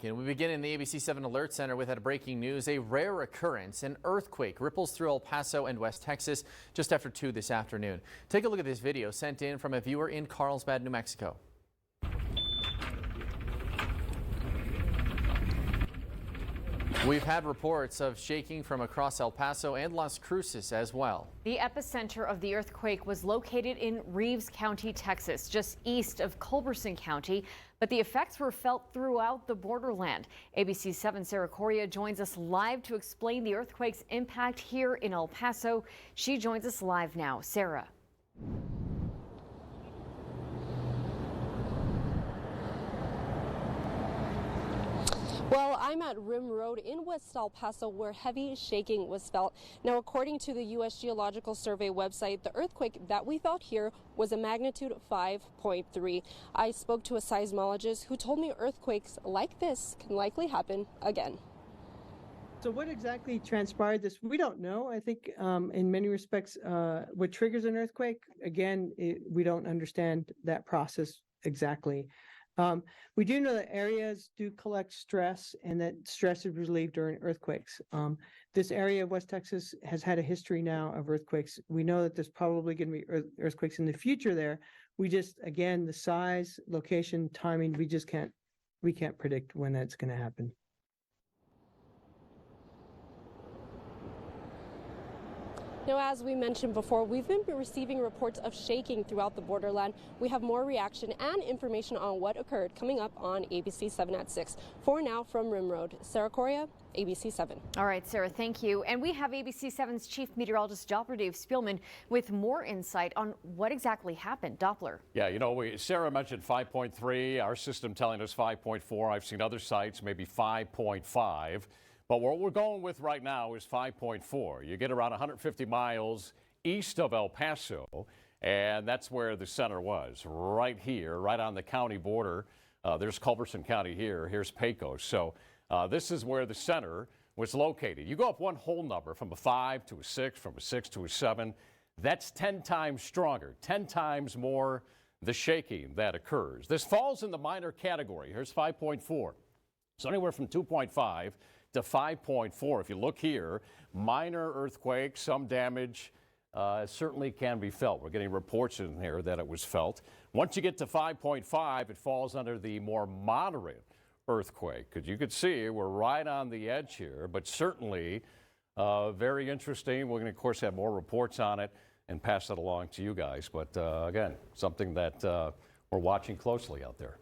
And we begin in the ABC 7 Alert Center with that breaking news. A rare occurrence, an earthquake ripples through El Paso and West Texas just after 2 this afternoon. Take a look at this video sent in from a viewer in Carlsbad, New Mexico. We've had reports of shaking from across El Paso and Las Cruces as well. The epicenter of the earthquake was located in Reeves County, Texas, just east of Culberson County, but the effects were felt throughout the borderland. ABC 7's Sarah Correa joins us live to explain the earthquake's impact here in El Paso. She joins us live now. Sarah. Well, I'm at Rim Road in West El Paso where heavy shaking was felt. Now, according to the U.S. Geological Survey website, the earthquake that we felt here was a magnitude 5.3. I spoke to a seismologist who told me earthquakes like this can likely happen again. So what exactly transpired this? We don't know. I think in many respects, what triggers an earthquake, again, we don't understand that process exactly. We do know that areas do collect stress and that stress is relieved during earthquakes. This area of West Texas has had a history now of earthquakes. We know that there's probably going to be earthquakes in the future there. We just, again, the size, location, timing, we can't predict when that's going to happen. Now, as we mentioned before, we've been receiving reports of shaking throughout the borderland. We have more reaction and information on what occurred coming up on ABC 7 at 6. For now, from Rim Road, Sarah Correa, ABC 7. All right, Sarah, thank you. And we have ABC 7's chief meteorologist Doppler Dave Spielman with more insight on what exactly happened. Doppler. Yeah, you know, Sarah mentioned 5.3, our system telling us 5.4. I've seen other sites, maybe 5.5. But what we're going with right now is 5.4. You get around 150 miles east of El Paso, and that's where the center was, right here, right on the county border. There's Culberson County here. Here's Pecos. So this is where the center was located. You go up one whole number from a 5 to a 6, from a 6 to a 7. That's 10 times stronger, 10 times more the shaking that occurs. This falls in the minor category. Here's 5.4. So anywhere from 2.5 to 5.4. If you look here, minor earthquake, some damage certainly can be felt. We're getting reports in here that it was felt. Once you get to 5.5, it falls under the more moderate earthquake, because you could see we're right on the edge here, but certainly very interesting. We're going to, of course, have more reports on it and pass that along to you guys. But again, something that we're watching closely out there.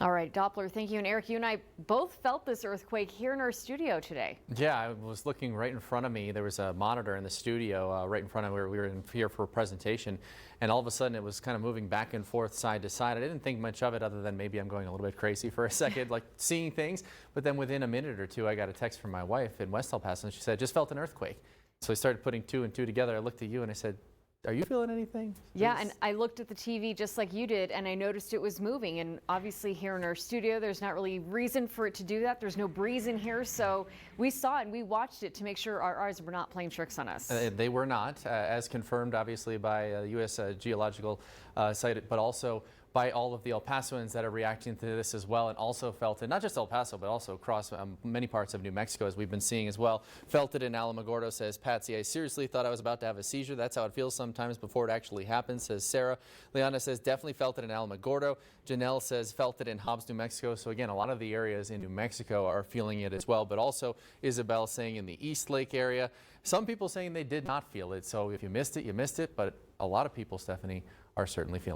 All right, Doppler, thank you. And Eric, you and I both felt this earthquake here in our studio today. Yeah, I was looking right in front of me. There was a monitor in the studio right in front of where we were here for a presentation. And all of a sudden it was kind of moving back and forth side to side. I didn't think much of it other than maybe I'm going a little bit crazy for a second, like seeing things. But then within a minute or two, I got a text from my wife in West El Paso, and she said, just felt an earthquake. So I started putting 2 and 2 together. I looked at you and I said, are you feeling anything? Yeah, and I looked at the TV just like you did, and I noticed it was moving. And obviously here in our studio, there's not really reason for it to do that. There's no breeze in here, so we saw it and we watched it to make sure our eyes were not playing tricks on us. They were not, as confirmed obviously by U.S. Geological site, but also by all of the El Pasoans that are reacting to this as well, and also felt it, not just El Paso, but also across many parts of New Mexico, as we've been seeing as well. Felt it in Alamogordo, says Patsy. I seriously thought I was about to have a seizure. That's how it feels sometimes before it actually happens, says Sarah. Leona says definitely felt it in Alamogordo. Janelle says felt it in Hobbs, New Mexico. So again, a lot of the areas in New Mexico are feeling it as well, but also Isabel saying in the East Lake area. Some people saying they did not feel it. So if you missed it, you missed it, but a lot of people, Stephanie, are certainly feeling it.